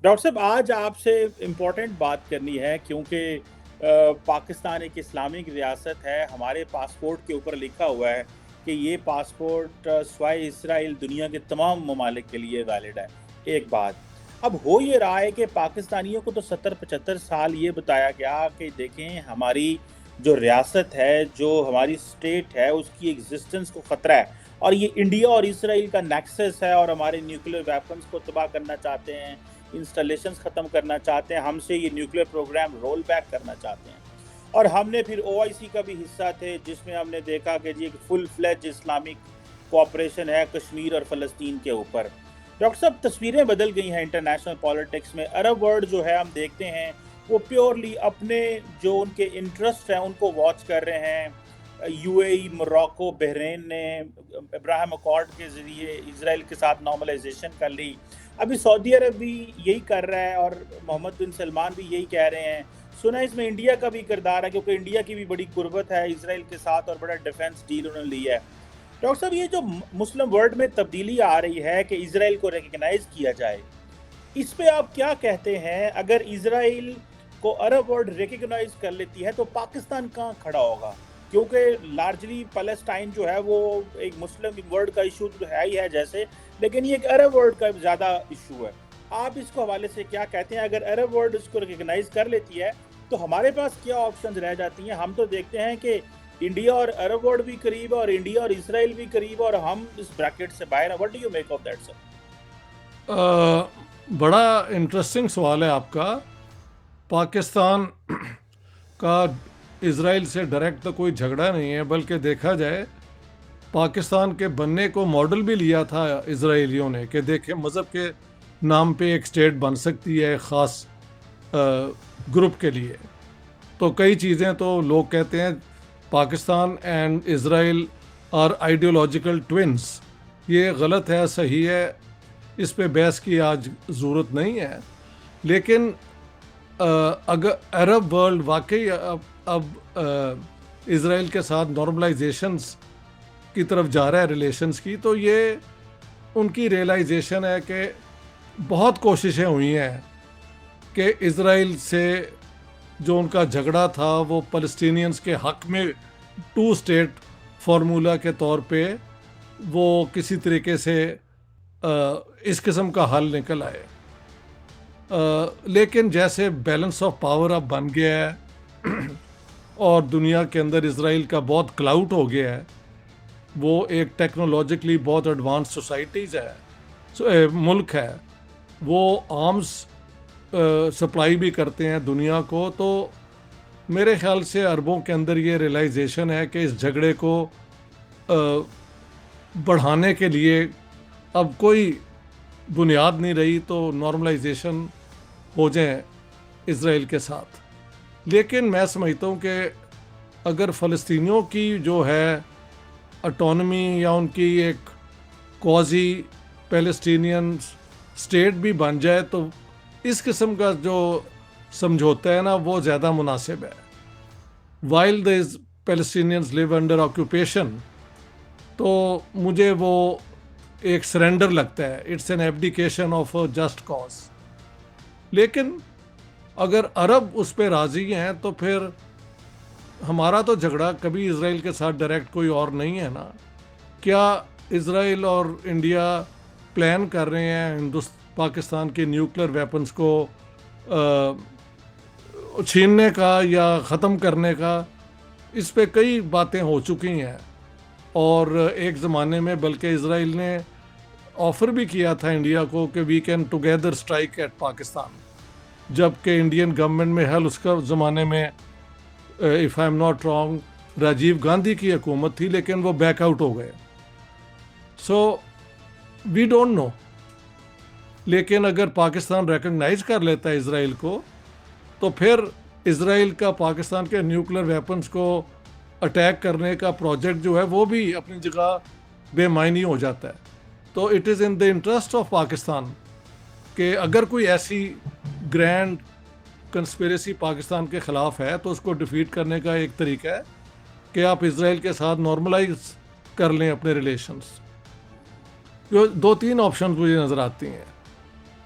Doctor صاحب آج آپ سے امپورٹنٹ بات کرنی ہے کیونکہ پاکستان ایک اسلامک ریاست ہے. ہمارے پاسپورٹ کے اوپر لکھا ہوا ہے کہ یہ پاسپورٹ سوائے اسرائیل دنیا کے تمام ممالک کے لیے ویلڈ ہے. ایک بات اب ہو یہ رہا ہے کہ پاکستانیوں کو تو 70-75 سال یہ بتایا گیا کہ دیکھیں ہماری جو ریاست ہے، جو ہماری اسٹیٹ ہے، اس کی ایگزسٹنس کو خطرہ ہے اور یہ انڈیا اور اسرائیل کا نیکسس ہے اور ہمارے نیوکلیر ویپنز کو تباہ کرنا چاہتے ہیں، انسٹالیشنز ختم کرنا چاہتے ہیں، ہم سے یہ نیوکلیر پروگرام رول بیک کرنا چاہتے ہیں. اور ہم نے پھر او آئی سی کا بھی حصہ تھے جس میں ہم نے دیکھا کہ جی ایک فل فلیج اسلامک کوآپریشن ہے کشمیر اور فلسطین کے اوپر. ڈاکٹر صاحب تصویریں بدل گئی ہیں انٹرنیشنل پالیٹکس میں. عرب ورلڈ جو ہے ہم دیکھتے ہیں وہ پیورلی اپنے جو ان کے انٹرسٹ ہیں ان کو واچ کر رہے ہیں. یو اے ای، موراکو، بحرین نے ابراہیم اکارڈ کے ذریعے اسرائیل کے ساتھ نارملائزیشن کر لی. ابھی سعودی عرب بھی یہی کر رہا ہے اور محمد بن سلمان بھی یہی کہہ رہے ہیں. سنا اس میں انڈیا کا بھی کردار ہے کیونکہ انڈیا کی بھی بڑی قربت ہے اسرائیل کے ساتھ اور بڑا ڈیفنس ڈیل انہوں نے لیا ہے. ڈاکٹر صاحب یہ جو مسلم ورلڈ میں تبدیلی آ رہی ہے کہ اسرائیل کو ریکگنائز کیا جائے، اس پہ آپ کیا کہتے ہیں؟ اگر اسرائیل کو عرب ورلڈ ریکگنائز کر لیتی ہے تو پاکستان کہاں کھڑا ہوگا؟ کیونکہ لارجلی پیلسٹائن جو ہے وہ ایک مسلم ورلڈ کا ایشو تو ہے ہی ہے جیسے، لیکن یہ ایک عرب ورلڈ کا زیادہ ایشو ہے. آپ اس کو حوالے سے کیا کہتے ہیں؟ اگر عرب ورلڈ اس کو ریکگنائز کر لیتی ہے تو ہمارے پاس کیا آپشنز رہ جاتی ہیں؟ ہم تو دیکھتے ہیں کہ انڈیا اور عرب ورلڈ بھی قریب ہے اور انڈیا اور اسرائیل بھی قریب ہے اور ہم اس بریکٹ سے باہر ہیں. What do you make of that sir? بڑا انٹرسٹنگ سوال ہے آپ کا. پاکستان کا اسرائیل سے ڈائریکٹ تو کوئی جھگڑا نہیں ہے، بلکہ دیکھا جائے پاکستان کے بننے کو ماڈل بھی لیا تھا اسرائیلیوں نے کہ دیکھیں مذہب کے نام پہ ایک اسٹیٹ بن سکتی ہے خاص گروپ کے لیے. تو کئی چیزیں تو لوگ کہتے ہیں Pakistan and Israel are ideological twins. یہ غلط ہے، صحیح ہے، اس پہ بحث کی آج ضرورت نہیں ہے. لیکن اگر عرب ورلڈ واقعی اب اسرائیل کے ساتھ نارملائزیشنز کی طرف جا رہا ہے ریلیشنز کی، تو یہ ان کی ریئلائزیشن ہے کہ بہت کوششیں ہوئی ہیں کہ اسرائیل سے جو ان کا جھگڑا تھا وہ فلسطینینز کے حق میں 2 اسٹیٹ فارمولا کے طور پہ وہ کسی طریقے سے اس قسم کا حل نکل آئے. لیکن جیسے بیلنس آف پاور اب بن گیا ہے اور دنیا کے اندر اسرائیل کا بہت کلاؤٹ ہو گیا ہے، وہ ایک ٹیکنالوجیکلی بہت ایڈوانس سوسائٹیز ہے، ملک ہے، وہ آرمز سپلائی بھی کرتے ہیں دنیا کو. تو میرے خیال سے عربوں کے اندر یہ ریئلائزیشن ہے کہ اس جھگڑے کو بڑھانے کے لیے اب کوئی بنیاد نہیں رہی، تو نارملائزیشن ہو جائیں اسرائیل کے ساتھ. لیکن میں سمجھتا ہوں کہ اگر فلسطینیوں کی جو ہے اٹانومی یا ان کی ایک کوازی پیلسٹینین اسٹیٹ بھی بن جائے تو اس قسم کا جو سمجھوتا ہے نا وہ زیادہ مناسب ہے. While the Palestinians live under occupation، تو مجھے وہ ایک سرنڈر لگتا ہے، it's an abdication of a just cause. لیکن اگر عرب اس پہ راضی ہیں تو پھر ہمارا تو جھگڑا کبھی اسرائیل کے ساتھ ڈائریکٹ کوئی اور نہیں ہے نا. کیا اسرائیل اور انڈیا پلان کر رہے ہیں پاکستان کے نیوکلیر ویپنز کو چھیننے کا یا ختم کرنے کا؟ اس پہ کئی باتیں ہو چکی ہیں اور ایک زمانے میں بلکہ اسرائیل نے آفر بھی کیا تھا انڈیا کو کہ we can together strike at Pakistan, جبکہ انڈین گورنمنٹ میں حل اس کا زمانے میں if I am not wrong Rajiv Gandhi کی حکومت تھی، لیکن وہ بیک آؤٹ ہو گئے. So we don't know. لیکن اگر پاکستان ریکگنائز کر لیتا ہے اسرائیل کو تو پھر اسرائیل کا پاکستان کے نیوکلیر ویپنز کو اٹیک کرنے کا پروجیکٹ جو ہے وہ بھی اپنی جگہ بے معنی ہو جاتا ہے. تو it is in the interest of Pakistan کہ اگر کوئی ایسی گرینڈ کنسپیریسی پاکستان کے خلاف ہے تو اس کو ڈیفیٹ کرنے کا ایک طریقہ ہے کہ آپ اسرائیل کے ساتھ نارملائز کر لیں اپنے ریلیشنز. جو 2-3 آپشنز مجھے نظر آتی ہیں.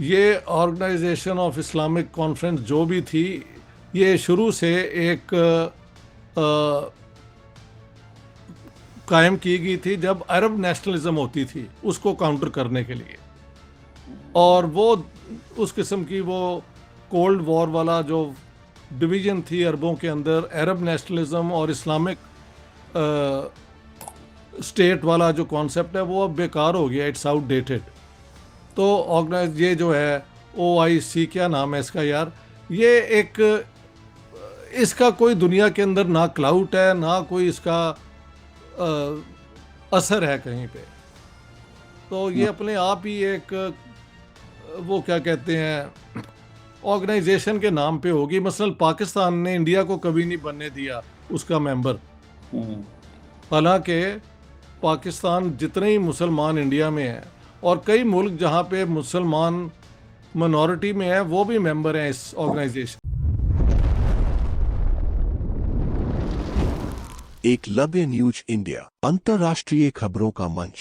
یہ آرگنائزیشن آف اسلامک کانفرنس جو بھی تھی یہ شروع سے ایک قائم کی گئی تھی جب عرب نیشنلزم ہوتی تھی اس کو کاؤنٹر کرنے کے لیے، اور وہ اس قسم کی وہ کولڈ وار والا جو ڈویژن تھی عربوں کے اندر، عرب نیشنلزم اور اسلامک اسٹیٹ والا جو کانسیپٹ ہے وہ اب بیکار ہو گیا، اٹس آؤٹ ڈیٹڈ. تو آرگنائز یہ جو ہے OIC، کیا نام ہے اس کا یار، یہ ایک اس کا کوئی دنیا کے اندر نہ کلاؤٹ ہے نہ کوئی اس کا اثر ہے کہیں پہ. تو یہ اپنے آپ ہی ایک وہ کیا کہتے ہیں آرگنائزیشن کے نام پہ ہوگی. مثلا پاکستان نے انڈیا کو کبھی نہیں بننے دیا اس کا ممبر، حالانکہ پاکستان جتنے ہی مسلمان انڈیا میں ہیں اور کئی ملک جہاں پہ مسلمان منورٹی میں ہیں وہ بھی ممبر ہیں اس آرگنائزیشن. ایکلویہ نیوز انڈیا، انترراشٹریہ خبروں کا منچ.